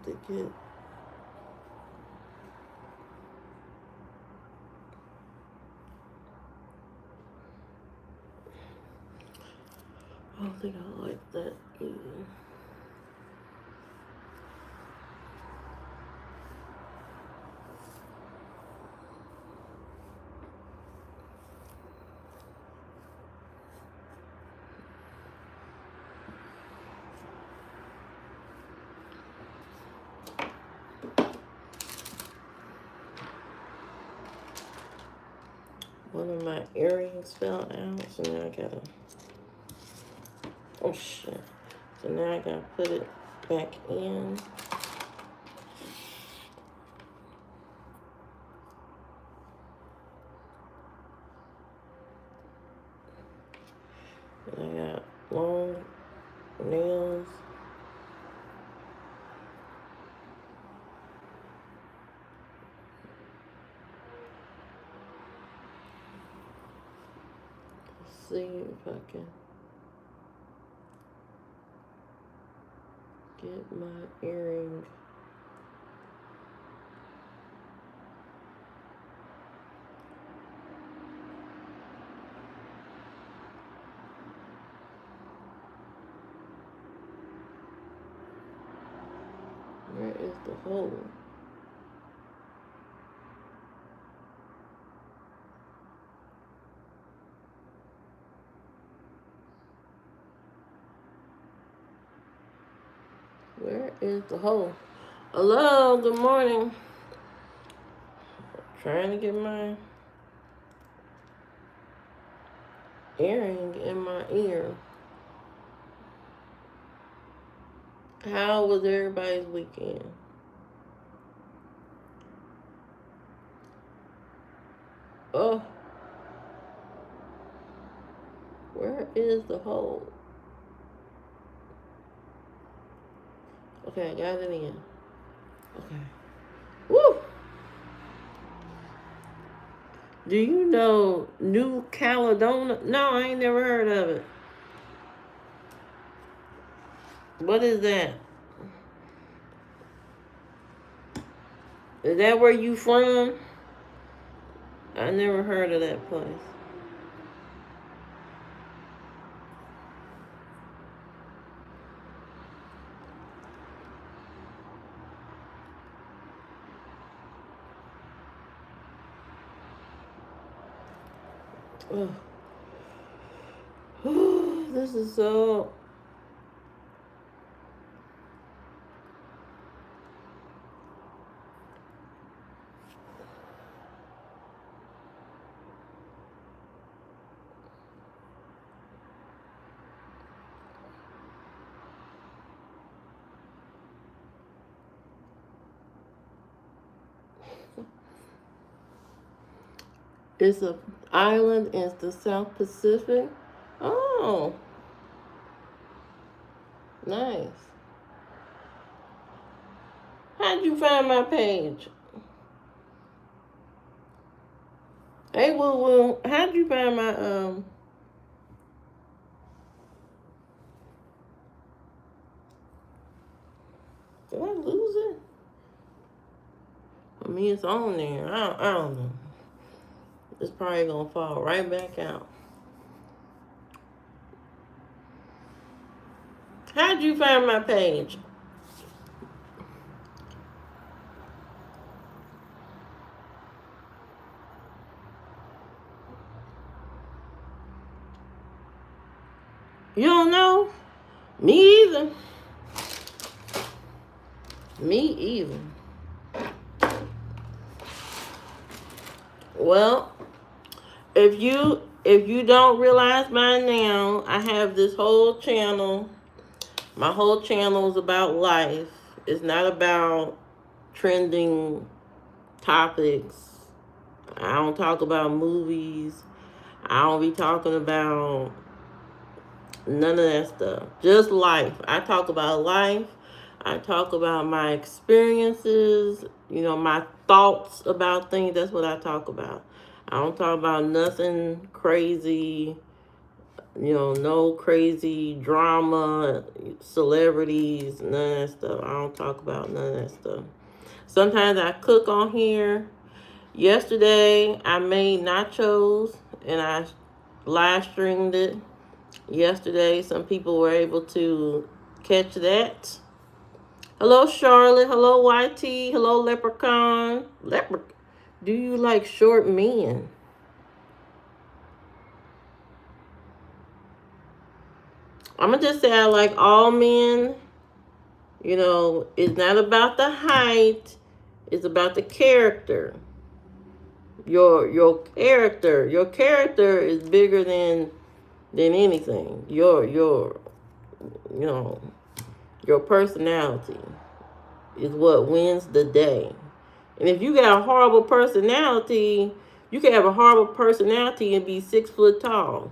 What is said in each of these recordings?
to get. I don't think I like that either. One of my earrings fell out, so now I gotta. Oh shit. So now I gotta put it back in. And I got long nails. Let's see if I can get my earring. Where is the hole? Where is the hole? Hello, good morning. Trying to get my earring in my ear. How was everybody's weekend? Oh, where is the hole? Okay, I got it in. Okay. Woo! Do you know New Caledonia? No, I ain't never heard of it. What is that? Is that where you from? I never heard of that place. Oh, this is so. It's an island in the South Pacific. Oh, nice. How'd you find my page? Hey, Woo, how'd you find my Did I lose it? I mean, it's on there. I don't know. It's probably gonna fall right back out. How'd you find my page? You don't know? Me either. Me either. Well, if you don't realize by now, I have this whole channel. My whole channel is about life. It's not about trending topics. I don't talk about movies. I don't be talking about none of that stuff. Just life. I talk about life. I talk about my experiences, my thoughts about things. That's what I talk about. I don't talk about nothing crazy, No crazy drama, celebrities, none of that stuff. I don't talk about none of that stuff. Sometimes I cook on here. Yesterday, I made nachos and I live streamed it. Yesterday, some people were able to catch that. Hello, Charlotte. Hello, YT. Hello, Leprechaun. Do you like short men? I'm going to just say I like all men. It's not about the height. It's about the character. Your character. Your character is bigger than anything. Your personality is what wins the day. And if you got a horrible personality, you can have a horrible personality and be 6 foot tall.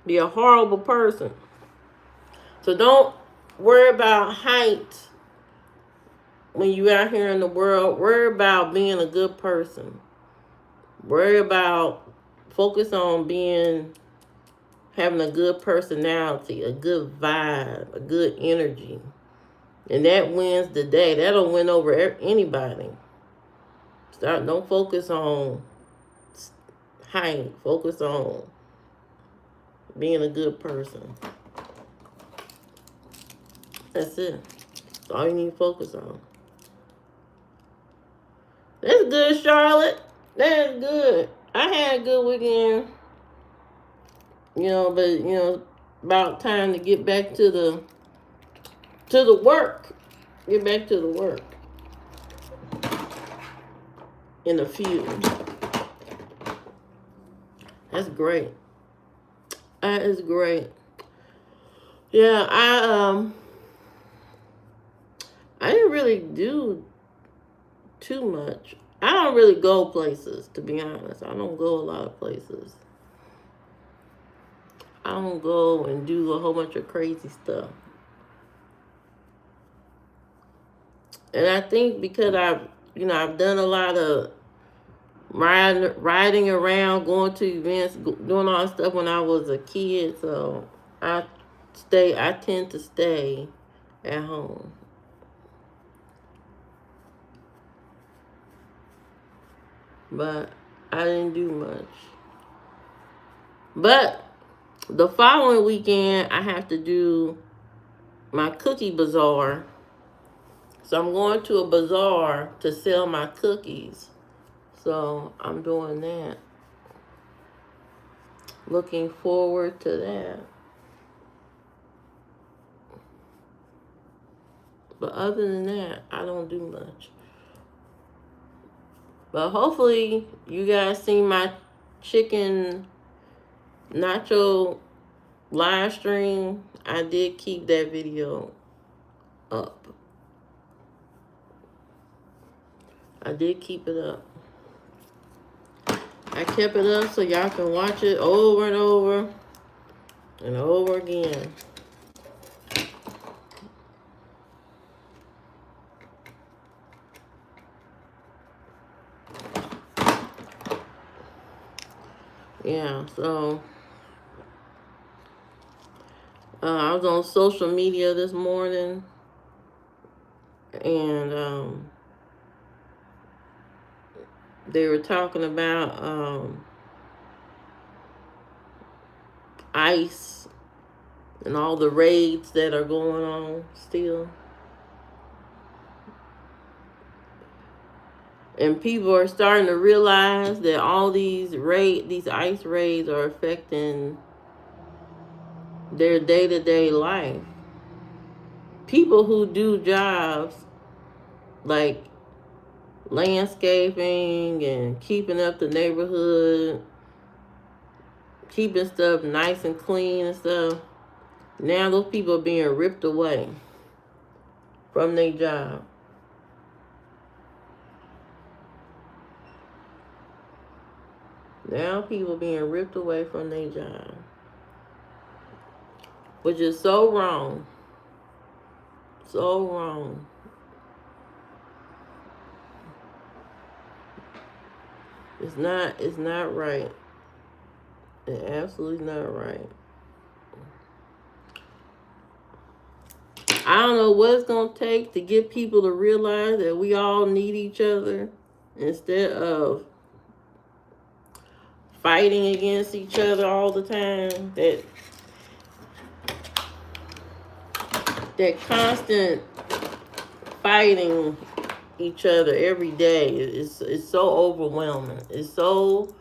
Be a horrible person. So don't worry about height when you out here in the world. Worry about being a good person. Worry about, focus on having a good personality, a good vibe, a good energy. And that wins the day. That'll win over anybody. Don't focus on height. Focus on being a good person. That's it. That's all you need to focus on. That's good, Charlotte. That's good. I had a good weekend. But about time to get back to the work. Get back to the work. In the field. That's great. That is great. Yeah, I didn't really do too much. I don't really go places, to be honest. I don't go a lot of places. I don't go and do a whole bunch of crazy stuff. And I think because I've done a lot of riding around, going to events, doing all that stuff when I was a kid, so I tend to stay at home. But I didn't do much. But the following weekend, I have to do my cookie bazaar. So I'm going to a bazaar to sell my cookies. So I'm doing that. Looking forward to that. But other than that, I don't do much. But hopefully you guys see my chicken nacho live stream. I did keep that video up. I did keep it up. I kept it up so y'all can watch it over and over and over again. Yeah, so I was on social media this morning, and they were talking about ICE and all the raids that are going on still. And people are starting to realize that all these ICE raids are affecting their day-to-day life. People who do jobs like landscaping and keeping up the neighborhood, keeping stuff nice and clean and stuff, now those people are being ripped away from their job. Now people are being ripped away from their job, which is so wrong. So wrong. It's not right. It's absolutely not right. I don't know what it's going to take to get people to realize that we all need each other instead of fighting against each other all the time. That constant fighting each other every day is so overwhelming. It's so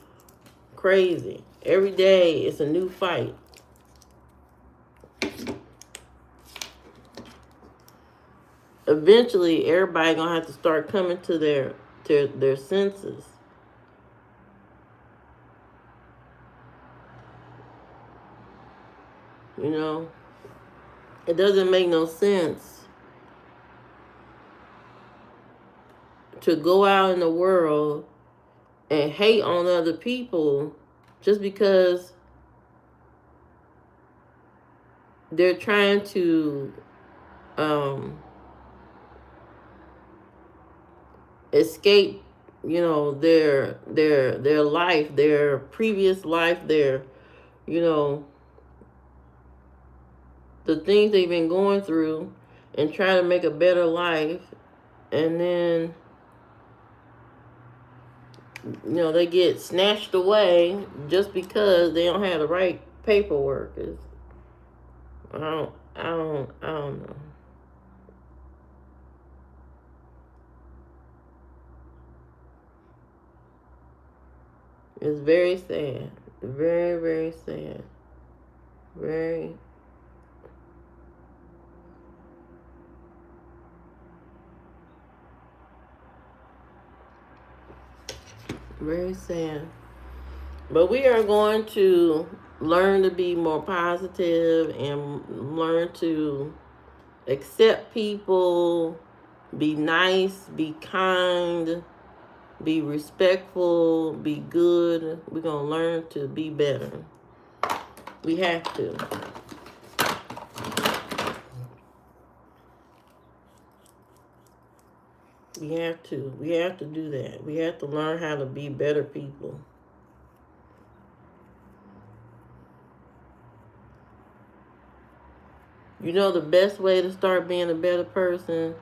crazy. Every day it's a new fight. Eventually everybody gonna have to start coming to their senses. You know, it doesn't make no sense to go out in the world and hate on other people just because they're trying to escape, you know, their life, their previous life, their, you know, the things they've been going through, and try to make a better life, and then, you know, they get snatched away just because they don't have the right paperwork. I don't know. It's very sad. Very, very sad. Very. Very sad. But we are going to learn to be more positive and learn to accept people, be nice, be kind, be respectful, be good. We're going to learn to be better. We have to. We have to. We have to do that. We have to learn how to be better people. You know, the best way to start being a better person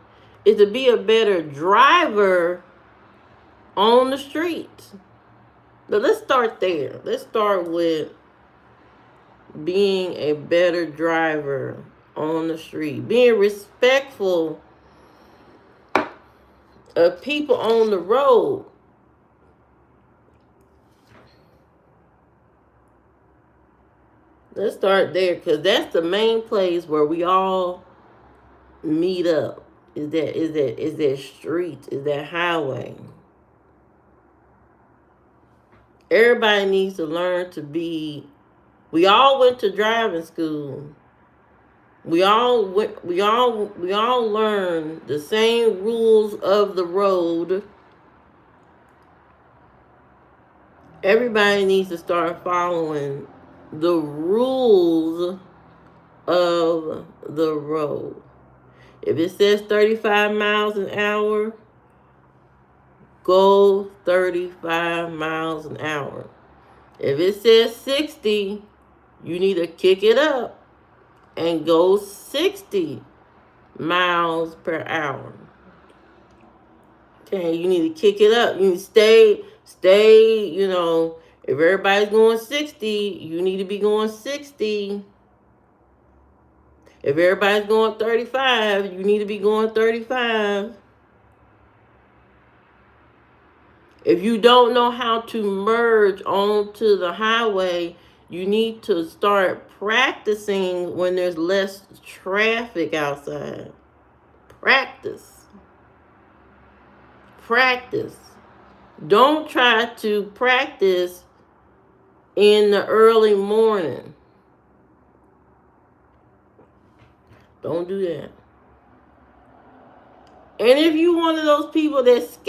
is to be a better driver on the streets. But let's start there. Let's start with being a better driver on the street, being respectful of people on the road. Let's start there, because that's the main place where we all meet up. Is that street, is that highway. Everybody needs to learn to be. We all went to driving school. We all learned the same rules of the road. Everybody needs to start following the rules of the road. If it says 35 miles an hour, go 35 miles an hour. If it says 60, you need to kick it up and go 60 miles per hour. Okay, you need to kick it up. You need to stay, you know, if everybody's going 60, you need to be going 60. If everybody's going 35, you need to be going 35. If you don't know how to merge onto the highway, you need to start practicing when there's less traffic outside. Practice. Practice. Don't try to practice in the early morning. Don't do that. And if you one of those people that's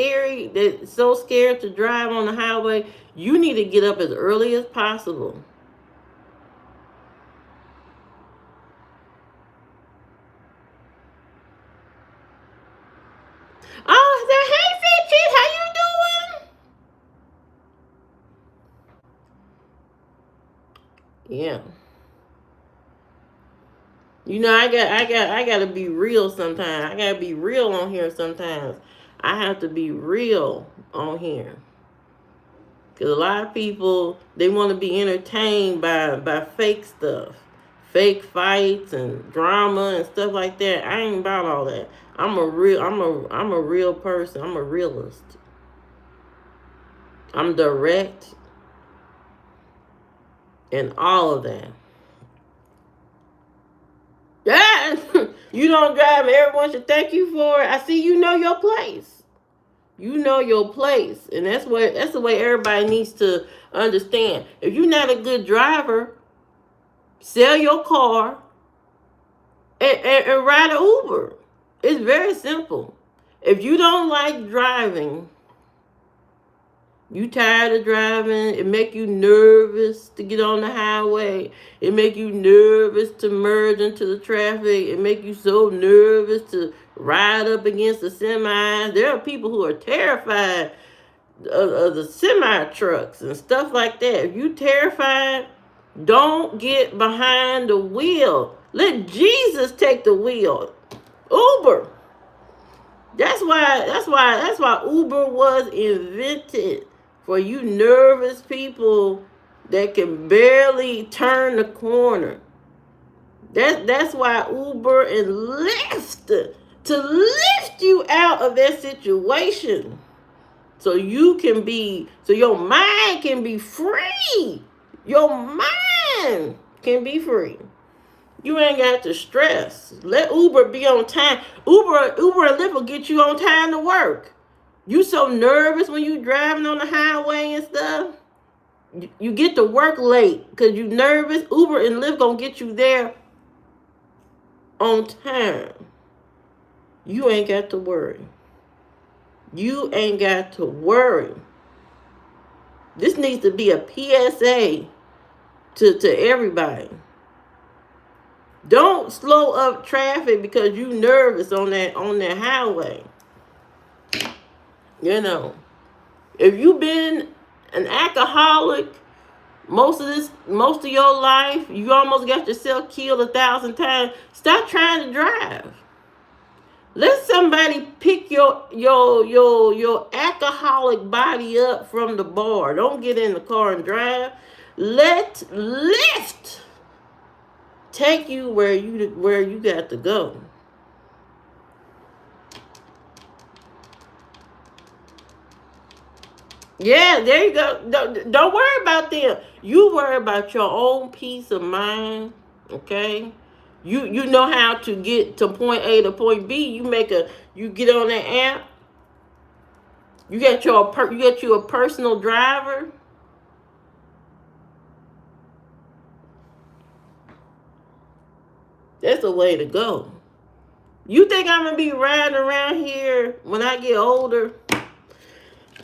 so scared to drive on the highway, you need to get up as early as possible. Oh, hey, Fitchie, how you doing? Yeah. You know, I gotta be real sometimes. I gotta be real on here sometimes. I have to be real on here. Because a lot of people, they want to be entertained by fake stuff. Fake fights and drama and stuff like that. I ain't about all that. I'm a real person. I'm a realist. I'm direct and all of that. Yeah, you don't drive and everyone should thank you for it. I see you know your place. You know your place. And that's the way everybody needs to understand. If you're not a good driver, sell your car and ride an Uber. It's very simple. If you don't like driving, you tired of driving, it make you nervous to get on the highway. It make you nervous to merge into the traffic. It make you so nervous to ride up against the semis. There are people who are terrified of the semi trucks and stuff like that. If you terrified, don't get behind the wheel. Let Jesus take the wheel. Uber. That's why Uber was invented, for you nervous people that can barely turn the corner. That's why Uber and Lyft, to lift you out of that situation. So your mind can be free. Your mind can be free. You ain't got to stress. Let Uber be on time. Uber and Lyft will get you on time to work. You so nervous when you driving on the highway and stuff. You get to work late because you nervous. Uber and Lyft gonna get you there on time. You ain't got to worry. You ain't got to worry. This needs to be a PSA to everybody. Don't slow up traffic because you nervous on that highway. You know, if you've been an alcoholic most of your life, you almost got yourself killed 1,000 times. Stop trying to drive. Let somebody pick your alcoholic body up from the bar. Don't get in the car and drive. Let Lyft take you where you got to go. Yeah, there you go. Don't worry about them. You worry about your own peace of mind. Okay. You know how to get to point A to point B. You get on that app. You get you a personal driver. That's the way to go. You think I'm gonna be riding around here when I get older?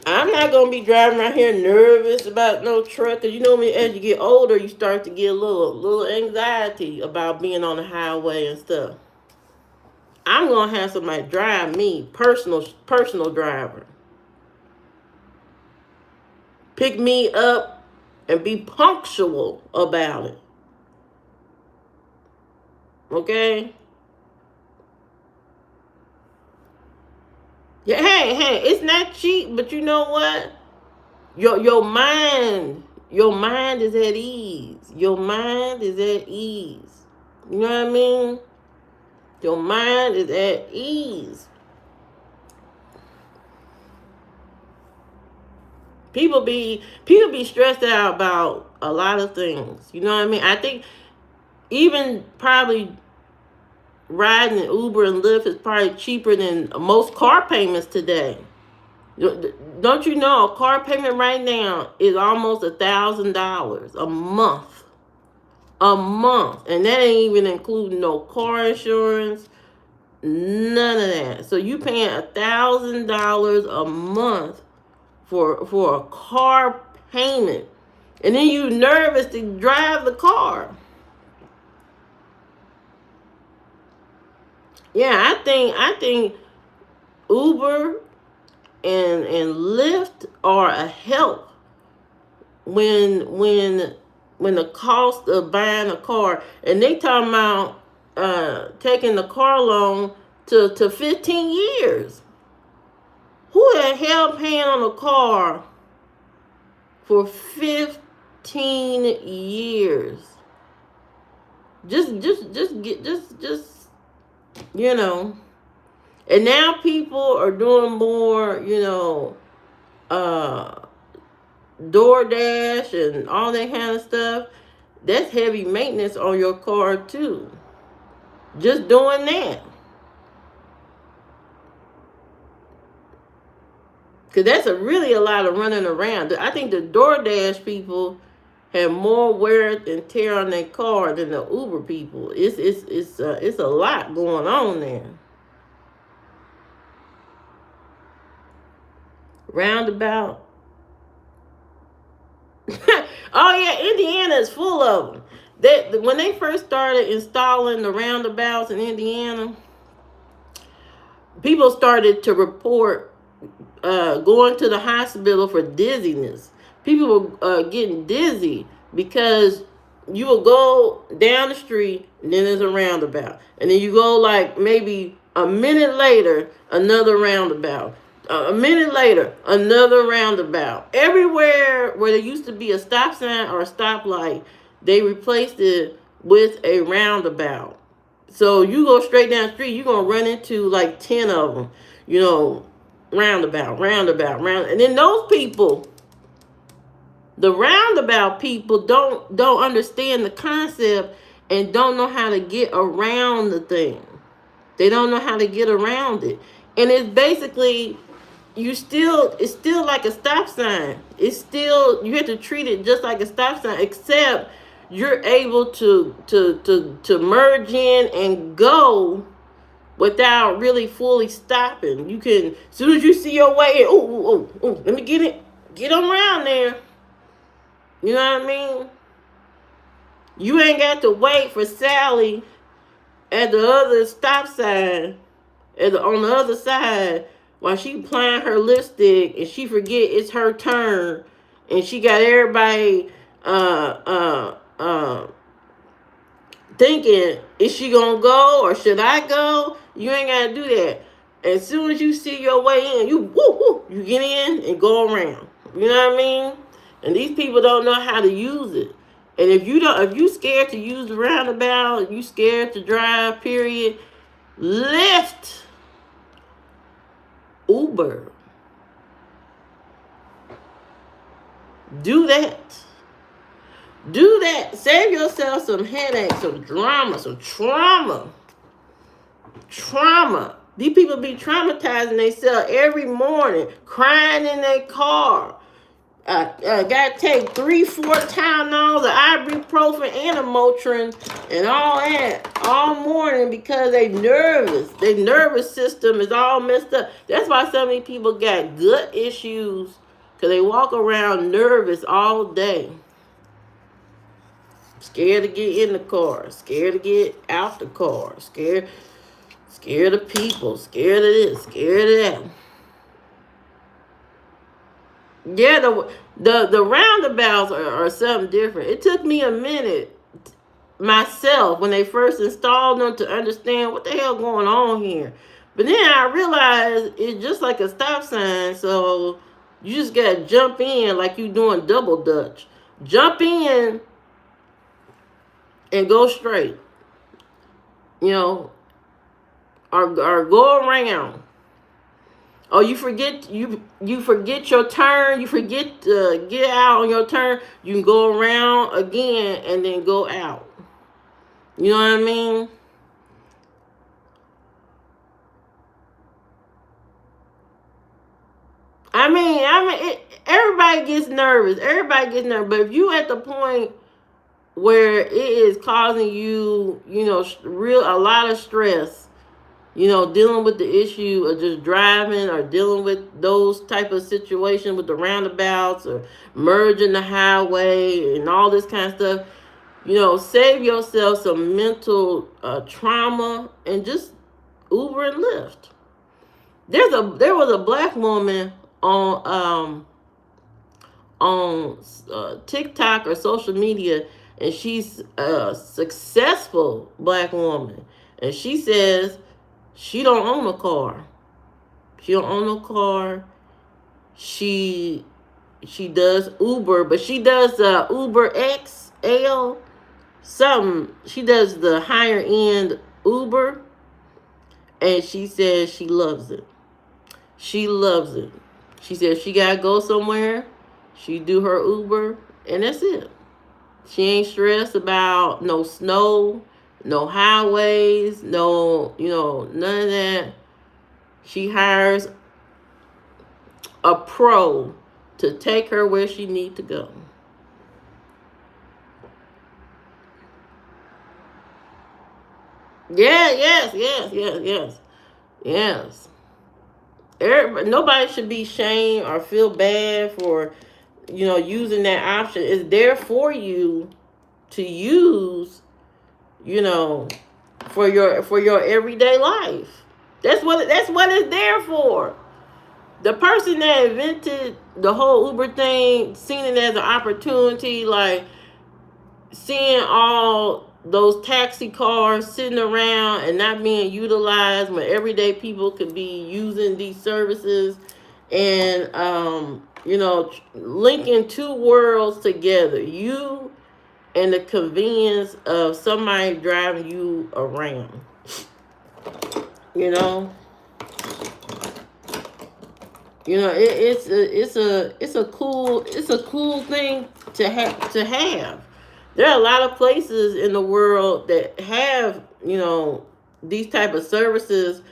I'm not gonna be driving around here nervous about no truck. Cause you know me, as you get older, you start to get a little anxiety about being on the highway and stuff. I'm gonna have somebody drive me, personal driver. Pick me up and be punctual about it. Okay? Yeah, hey, it's not cheap, but you know what? Your mind is at ease. Your mind is at ease. You know what I mean? Your mind is at ease. People be stressed out about a lot of things. You know what I mean? I think even probably riding an Uber and Lyft is probably cheaper than most car payments today. Don't you know a car payment right now is almost $1,000 a month? A month. And that ain't even including no car insurance, none of that. So you paying $1,000 a month for a car payment. And then you nervous to drive the car. Yeah, I think Uber and Lyft are a help when the cost of buying a car, and they talking about taking the car loan to 15 years. Who the hell paying on a car for 15 years? Just you know. And now people are doing more, uh, DoorDash and all that kind of stuff. That's heavy maintenance on your car too. Just doing that. Because that's really a lot of running around. I think the DoorDash people have more wear and tear on their car than the Uber people. It's a lot going on there. Roundabout. Oh yeah, Indiana is full of them. When they first started installing the roundabouts in Indiana, people started to report going to the hospital for dizziness. People were getting dizzy because you will go down the street and then there's a roundabout, and then you go like maybe a minute later, another roundabout. A minute later, another roundabout. Everywhere where there used to be a stop sign or a stoplight, they replaced it with a roundabout. So you go straight down the street, you're going to run into like 10 of them, roundabout, roundabout, round. And then those people, the roundabout people don't understand the concept and don't know how to get around the thing. They don't know how to get around it. And it's basically it's still like a stop sign. It's still, you have to treat it just like a stop sign, except you're able to merge in and go without really fully stopping. You can, as soon as you see your way, let me get around there. You know what I mean? You ain't got to wait for Sally at the other stop sign on the other side while she applying her lipstick and she forget it's her turn and she got everybody thinking, is she gonna go or should I go? You ain't gotta do that. As soon as you see your way in, you get in and go around. You know what I mean? And these people don't know how to use it. And if you scared to use the roundabout, you scared to drive, period, Lyft, Uber. Do that. Do that. Save yourself some headaches, some drama, some trauma. Trauma. These people be traumatizing themselves every morning, crying in their car. Gotta take 3-4 Tylenols, of ibuprofen, and a Motrin, and all that all morning because they nervous. Their nervous system is all messed up. That's why so many people got gut issues, because they walk around nervous all day. Scared to get in the car, scared to get out the car, scared of people, scared of this, scared of that. Yeah, the roundabouts are something different. It took me a minute myself when they first installed them to understand what the hell going on here. But then I realized it's just like a stop sign, so you just gotta jump in like you doing double dutch. Jump in and go straight. Or go around. Oh, you forget your turn. You forget to get out on your turn. You can go around again and then go out. You know what I mean? Everybody gets nervous. But if you at the point where it is causing you, a lot of stress, dealing with the issue of just driving or dealing with those type of situations with the roundabouts or merging the highway and all this kind of stuff, save yourself some mental trauma and just Uber and Lyft. There was a black woman on TikTok or social media. and she's a successful black woman. And she says she don't own a car. She don't own no car. She does Uber, but she does Uber XL something. She does the higher end Uber, and she says she loves it. She loves it. She said she gotta go somewhere. She do her Uber, and that's it. She ain't stressed about no snow, no highways, no, none of that. She hires a pro to take her where she need to go. Yeah, yes. Everybody, nobody should be shamed or feel bad for, using that option. It's there for you to use, you know, for your everyday life. That's what it's there for. The person that invented the whole Uber thing seen it as an opportunity, like seeing all those taxi cars sitting around and not being utilized when everyday people could be using these services, and linking two worlds together, you and the convenience of somebody driving you around. you know it's a cool thing to have. There are a lot of places in the world that have these type of services,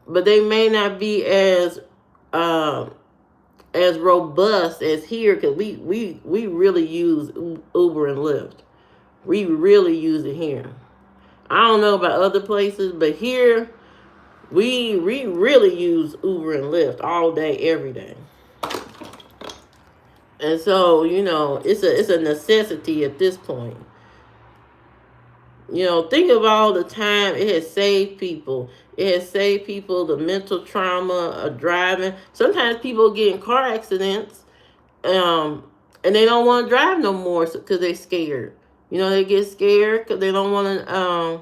but they may not be um as robust as here, because we really use Uber and Lyft. We really use it here. I don't know about other places, but here we really use Uber and Lyft all day, every day. And so, it's a necessity at this point. Think of all the time it has saved people. It has saved people the mental trauma of driving. Sometimes people get in car accidents, and they don't want to drive no more because they're scared. They get scared because they don't want to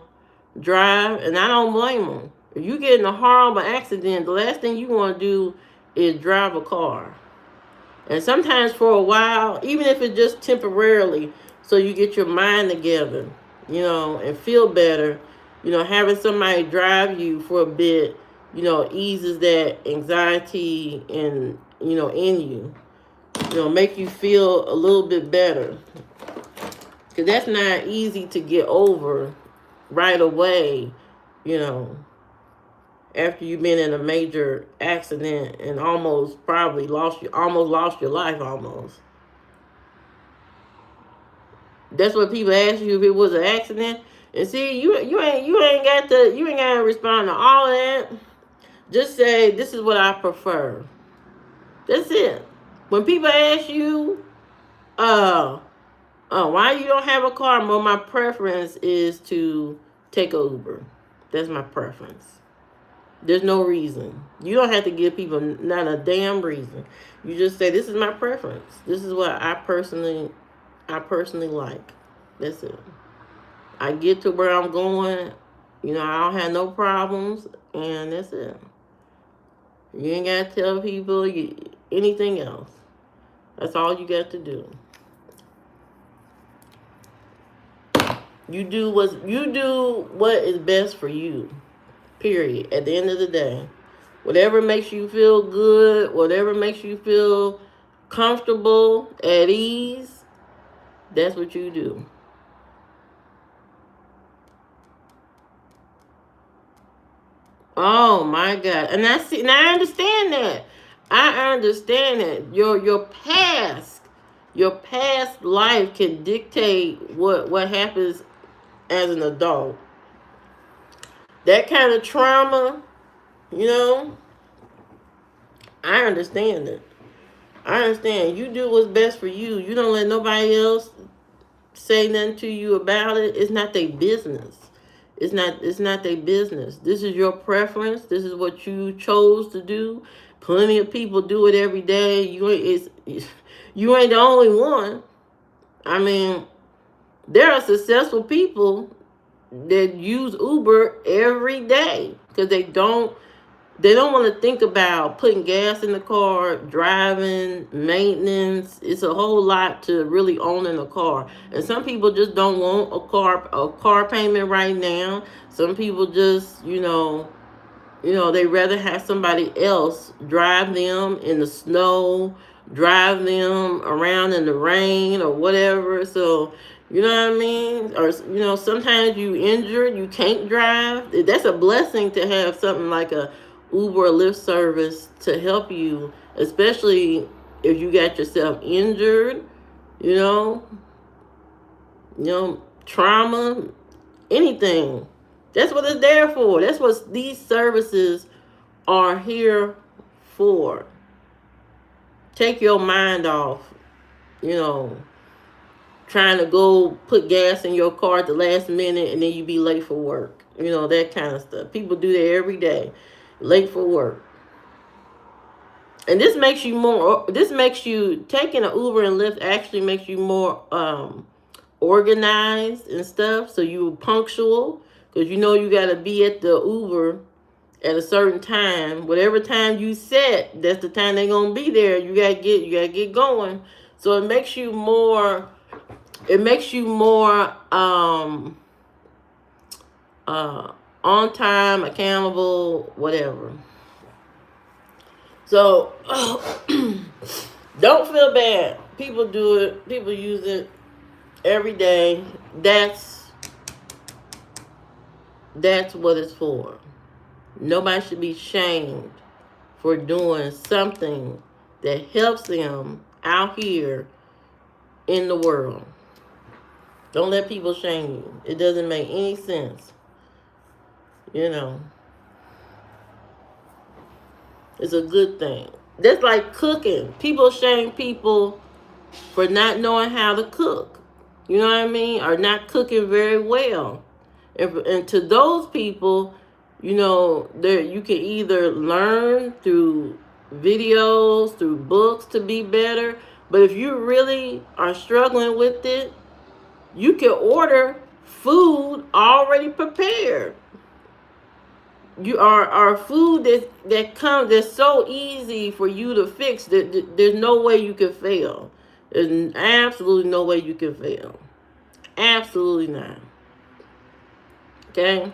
drive, and I don't blame them. If you get in a horrible accident, the last thing you want to do is drive a car. And sometimes for a while, even if it's just temporarily, so you get your mind together, and feel better, having somebody drive you for a bit, eases that anxiety and, in you, make you feel a little bit better. Because that's not easy to get over right away, after you've been in a major accident and almost lost your life almost. That's what people ask you if it was an accident. And see, you ain't got to respond to all of that. Just say, this is what I prefer. That's it. When people ask you, why you don't have a car? Well, my preference is to take a Uber. That's my preference. There's no reason. You don't have to give people not a damn reason. You just say, this is my preference. This is what I personally like. That's it. I get to where I'm going. I don't have no problems, and that's it. You ain't got to tell people anything else. That's all you got to do. You do what is best for you. Period. At the end of the day, whatever makes you feel good, whatever makes you feel comfortable, at ease, that's what you do. Oh my God! And I understand that. I understand that your past life can dictate what happens as an adult. That kind of trauma, I understand it. I understand. You do what's best for you. You don't let nobody else say nothing to you about it. It's not their business. It's not their business. This is your preference. This is what you chose to do. Plenty of people do it every day. You ain't the only one. I mean, There are successful people that use Uber every day because they don't want to think about putting gas in the car, driving, maintenance. It's a whole lot to really owning a car. And some people just don't want a car payment right now. Some people just, they rather have somebody else drive them in the snow, drive them around in the rain or whatever. So, you know what I mean? Or, sometimes you injured, you can't drive. That's a blessing to have something like a Uber or Lyft service to help you, especially if you got yourself injured, you know, trauma, anything. That's what it's there for. That's what these services are here for. Take your mind off, trying to go put gas in your car at the last minute and then you be late for work. That kind of stuff. People do that every day. Late for work. And this makes you, taking an Uber and Lyft actually makes you more organized and stuff. So you're punctual because you got to be at the Uber at a certain time. Whatever time you set, that's the time they're gonna be there. You gotta get going. So it makes you more on time, accountable, whatever. So don't feel bad. People do it. People use it every day. That's what it's for. Nobody should be shamed for doing something that helps them out here in the world. Don't let people shame you. It doesn't make any sense. It's a good thing. That's like cooking. People shame people for not knowing how to cook. You know what I mean? Or not cooking very well. And to those people, you can either learn through videos, through books to be better. But if you really are struggling with it, you can order food already prepared. Our food that comes, that's so easy for you to fix that there's no way you can fail. There's absolutely no way you can fail. Absolutely not. Okay?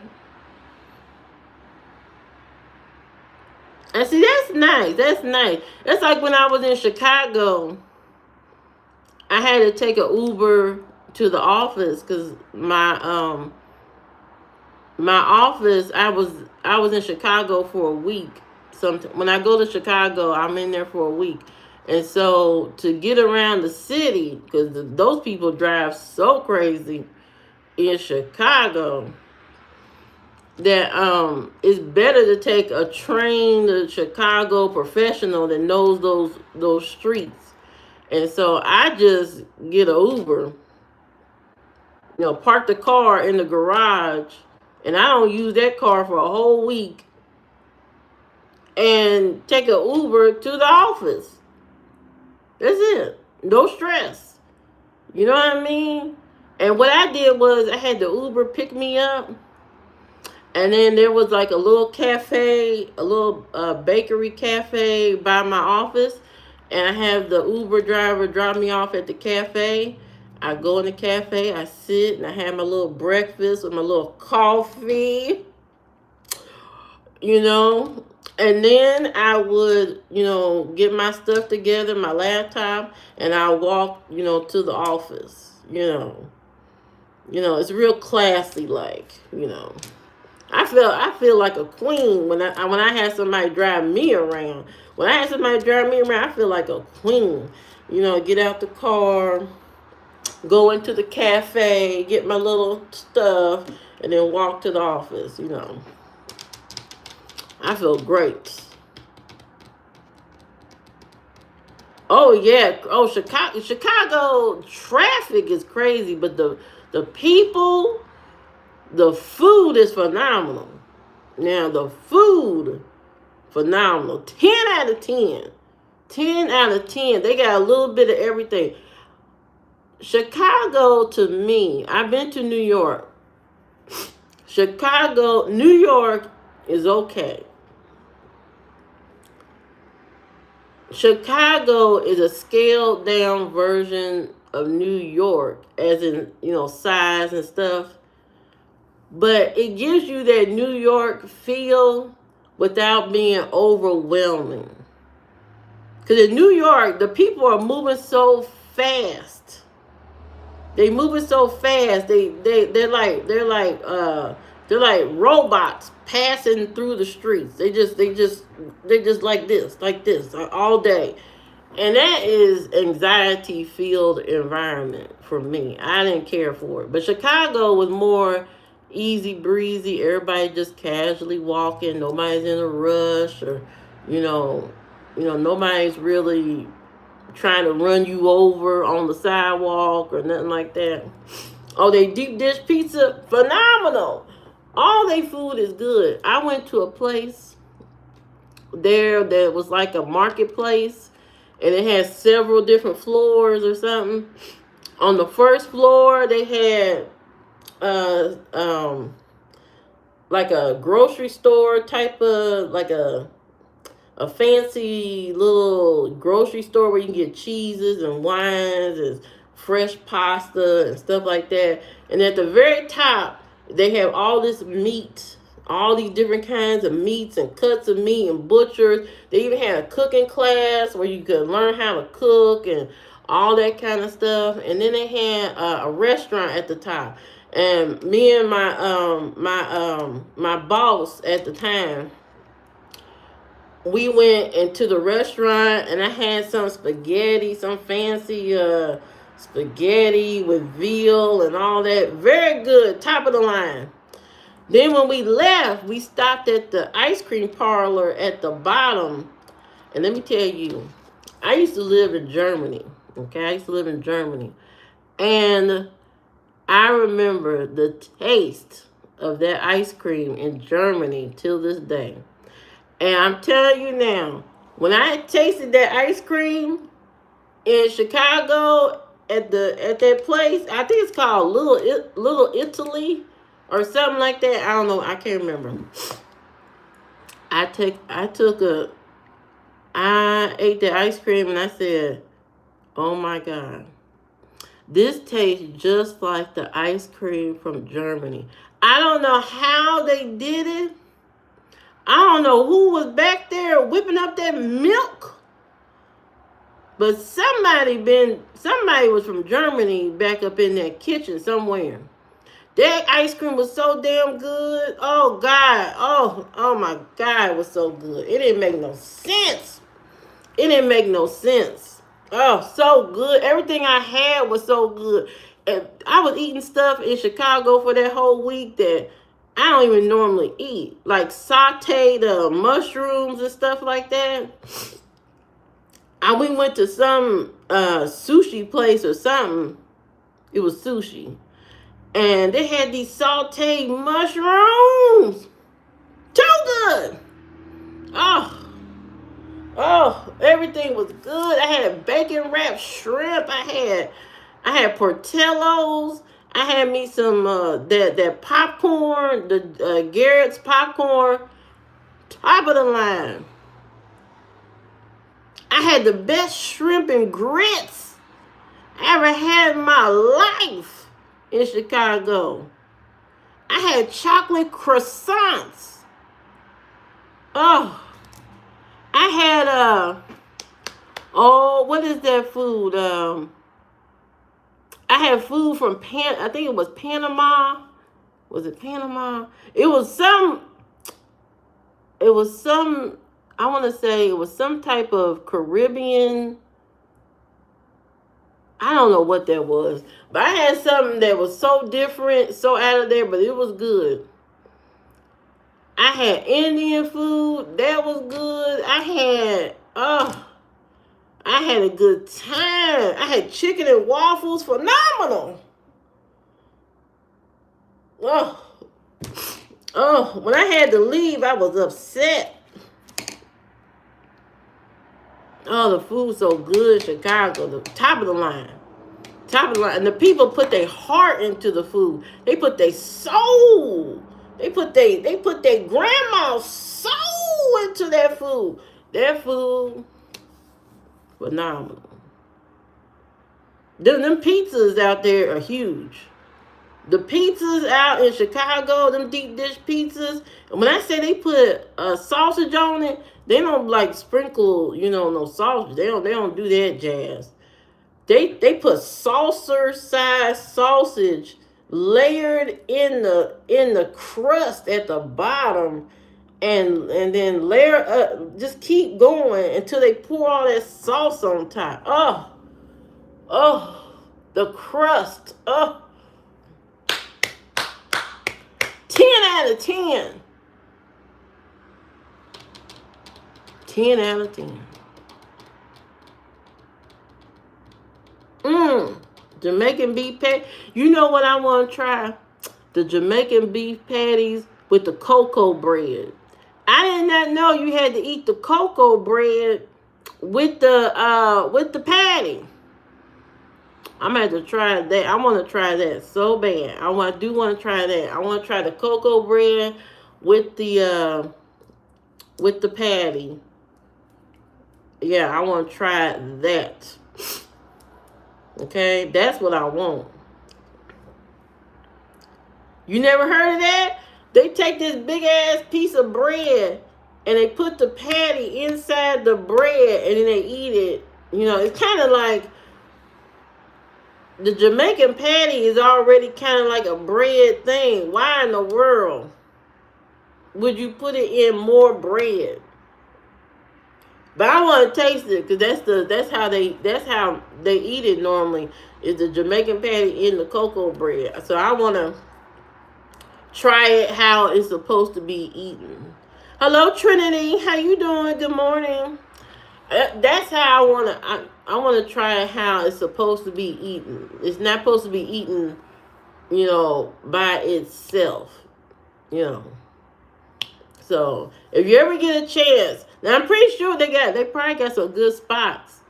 And see, that's nice. That's nice. That's like when I was in Chicago, I had to take an Uber to the office because my office, I was in Chicago for a week. When I go to Chicago, I'm in there for a week. And so to get around the city, because those people drive so crazy in Chicago, that it's better to take a trained Chicago professional that knows those streets. And so I just get an Uber, park the car in the garage, and I don't use that car for a whole week, and take an Uber to the office. That's it. No stress. You know what I mean? And what I did was I had the Uber pick me up. And then there was like a little cafe, a little bakery cafe by my office. And I have the Uber driver drop me off at the cafe. I go in the cafe, I sit, and I have my little breakfast with my little coffee. And then I would, get my stuff together, my laptop, and I walk, to the office. It's real classy, like, I feel like a queen when I have somebody drive me around. When I have somebody drive me around, I feel like a queen. Get out the car, go into the cafe, get my little stuff, and then walk to the office. I feel great. Oh yeah. Oh, Chicago traffic is crazy, but the people. The food is phenomenal. Now, the food, phenomenal. 10 out of 10. 10 out of 10. They got a little bit of everything. Chicago, to me, I've been to New York. Chicago, New York is okay. Chicago is a scaled down version of New York, as in, size and stuff. But it gives you that New York feel without being overwhelming. Because in New York, the people are moving so fast. They moving so fast. They're like robots passing through the streets. They just like this all day. And that is anxiety filled environment for me. I didn't care for it. But Chicago was more easy breezy. Everybody just casually walking. Nobody's in a rush, or you know, nobody's really trying to run you over on the sidewalk or nothing like that. Oh, they deep dish pizza, phenomenal. All they food is good. I went to a place there that was like a marketplace, and it had several different floors or something. On the first floor, they had like a grocery store type of, like a fancy little grocery store where you can get cheeses and wines and fresh pasta and stuff like that. And at the very top, they have all this meat, all these different kinds of meats and cuts of meat and butchers. They even had a cooking class where you could learn how to cook and all that kind of stuff. And then they had a restaurant at the top. And me and my boss at the time, we went into the restaurant, and I had some spaghetti, some fancy spaghetti with veal and all that. Very good, top of the line. Then when we left, we stopped at the ice cream parlor at the bottom. And let me tell you, I used to live in Germany. Okay, I used to live in Germany. And I remember the taste of that ice cream in Germany till this day. And I'm telling you now, when I tasted that ice cream in Chicago at that place, I think it's called Little Italy or something like that. I don't know. I can't remember. I ate the ice cream, and I said, "Oh my God, this tastes just like the ice cream from Germany." I don't know how they did it. I don't know who was back there whipping up that milk. But somebody was from Germany back up in that kitchen somewhere. That ice cream was so damn good. Oh God. Oh my God, it was so good. It didn't make no sense. It didn't make no sense. Oh, so good. Everything I had was so good. And I was eating stuff in Chicago for that whole week that I don't even normally eat. Like sauteed mushrooms and stuff like that. We went to some sushi place or something. It was sushi. And they had these sauteed mushrooms. Too good. Oh, everything was good. I had bacon wrapped shrimp. I had Portillo's. I had me some that popcorn, the Garrett's popcorn, top of the line. I had the best shrimp and grits I ever had in my life in Chicago. I had chocolate croissants. Oh, I had what is that food? I had food from I think it was Panama. Was it Panama? It was some, I want to say it was some type of Caribbean. I don't know what that was. But I had something that was so different, so out of there, but it was good. I had Indian food. That was good. I had a good time. I had chicken and waffles. Phenomenal. When I had to leave, I was upset. Oh, the food's so good, Chicago, the top of the line. Top of the line. And the people put their heart into the food. They put their soul. They put their grandma's soul into their food. Their food, phenomenal. Them pizzas out there are huge. The pizzas out in Chicago, them deep dish pizzas. And when I say they put sausage on it, they don't like sprinkle, no sausage. They don't do that jazz. They put saucer size sausage layered in the crust at the bottom, and then layer up. Just keep going until they pour all that sauce on top. Oh, the crust. Oh, 10 out of 10. 10 out of 10. Jamaican beef patty. You know what I want to try? The Jamaican beef patties with the cocoa bread. I did not know you had to eat the cocoa bread with the patty. I'm gonna have to try that. I want to try that so bad. I do want to try that. I want to try the cocoa bread with the patty. Yeah, I want to try that. Okay, that's what I want. You never heard of that? They take this big ass piece of bread and they put the patty inside the bread and then they eat it. It's kind of like the Jamaican patty is already kind of like a bread thing. Why in the world would you put it in more bread? But I want to taste it because that's how they eat it normally, is the Jamaican patty in the cocoa bread. So I want to try it how it's supposed to be eaten. Hello, Trinity. How you doing? Good morning. That's how I want to try it how it's supposed to be eaten. It's not supposed to be eaten, by itself. So if you ever get a chance, now I'm pretty sure they probably got some good spots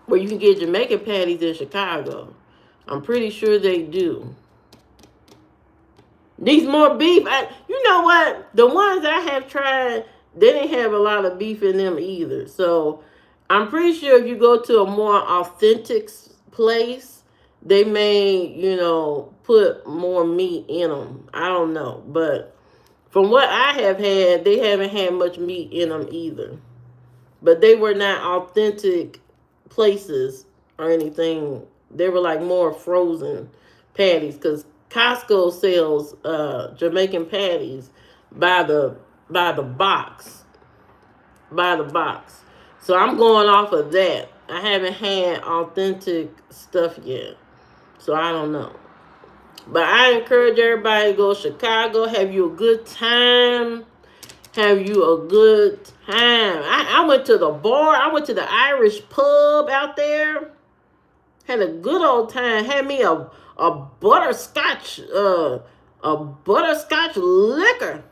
where you can get Jamaican patties in Chicago. I'm pretty sure they do. These more beef. You know what? The ones I have tried, they didn't have a lot of beef in them either. So I'm pretty sure if you go to a more authentic place, they may, put more meat in them. I don't know. But from what I have had, they haven't had much meat in them either. But they were not authentic places or anything. They were like more frozen patties because Costco sells Jamaican patties by the box. By the box. So I'm going off of that. I haven't had authentic stuff yet. So I don't know. But I encourage everybody to go to Chicago. Have you a good time. Have you a good time. I went to the bar. I went to the Irish pub out there. Had a good old time. Had me a butterscotch liquor.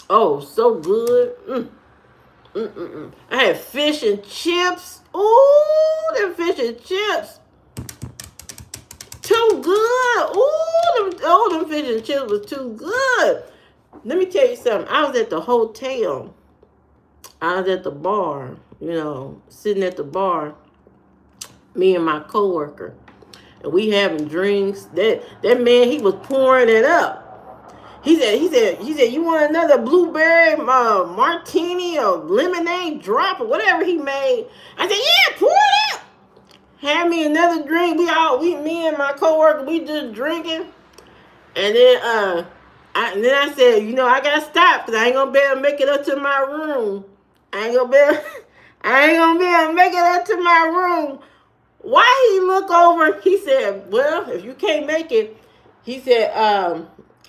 Oh, so good. I had fish and chips. Ooh, them fish and chips. Too good. Ooh, them fish and chips was too good. Let me tell you something. I was at the hotel. I was at the bar, sitting at the bar, me and my coworker. And we having drinks. That man, he was pouring it up. He said, you want another blueberry martini or lemonade drop or whatever he made? I said, yeah, pour it up. Had me another drink. Me and my coworker, we just drinking. And then I said, I gotta stop because I ain't gonna be able to make it up to my room. I ain't gonna be able to make it up to my room. Why he look over? He said, well, if you can't make it, he said,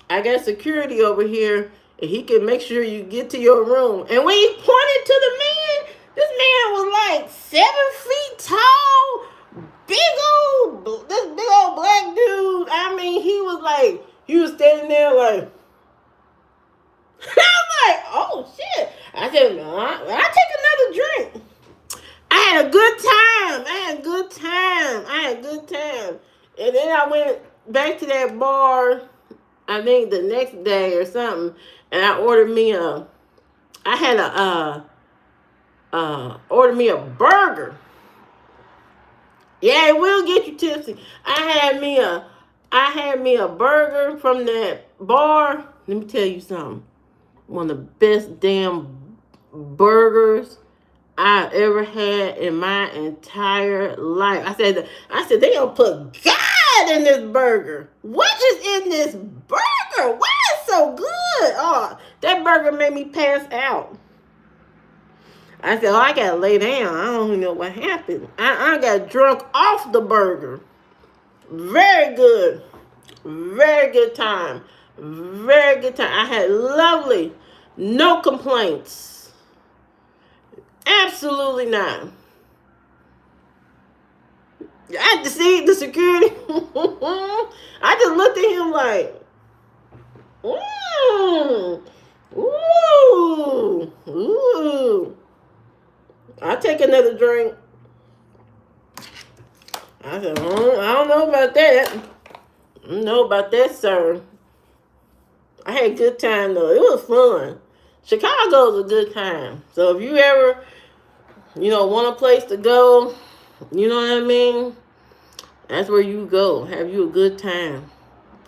I got security over here and he can make sure you get to your room. And when he pointed to the man, this man was like 7 feet tall, this big old black dude. I mean, he was standing there like, I'm like, oh shit. I said, no, I'll take another drink. I had a good time. And then I went back to that bar, I think the next day or something, and I ordered me I had ordered me a burger. Yeah, it will get you tipsy. I had me a burger from that bar. Let me tell you something. One of the best damn burgers I ever had in my entire life. I said they don't put God in this burger. What is in this burger? Why is so good? Oh, that burger made me pass out. I said, oh, I gotta lay down. I don't even know what happened. I got drunk off the burger. Very good. Very good time. Very good time. I had lovely, no complaints. Absolutely not. I had to see the security. I just looked at him like, ooh. I'll take another drink. I said, I don't know about that. I don't know about that, sir. I had a good time, though. It was fun. Chicago's a good time. So if you ever, want a place to go, you know what I mean? That's where you go. Have you a good time.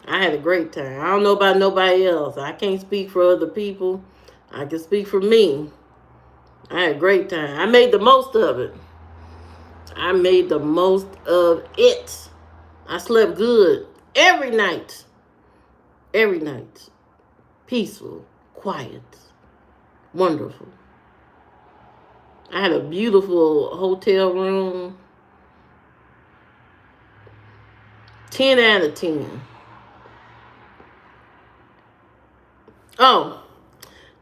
I had a great time. I don't know about nobody else. I can't speak for other people. I can speak for me. I had a great time. I made the most of it. I made the most of it. I slept good every night. Every night. Peaceful, quiet, wonderful. I had a beautiful hotel room. 10 out of 10. Oh,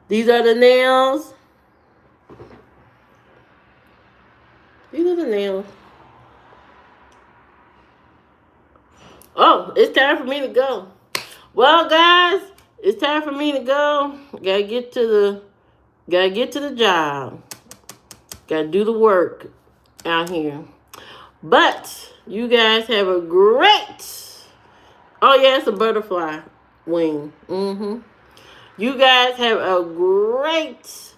these are the nails. These are the nails. Oh, it's time for me to go. Well, guys, it's time for me to go. Gotta get to the job. Gotta do the work out here. But you guys have a great. Oh yeah, it's a butterfly wing. You guys have a great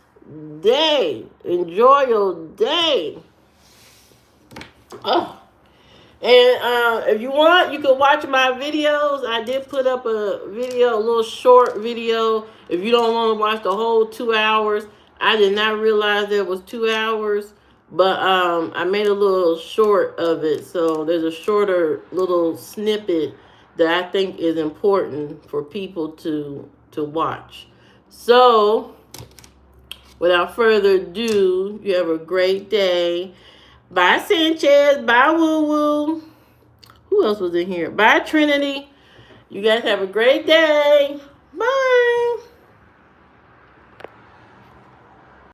day. Enjoy your day. Oh. And if you want, you can watch my videos. I did put up a video, a little short video. If you don't want to watch the whole 2 hours, I did not realize there was 2 hours. But I made a little short of it. So there's a shorter little snippet that I think is important for people to watch. So without further ado, you have a great day. Bye, Sanchez. Bye, Woo Woo. Who else was in here? Bye, Trinity. You guys have a great day. Bye.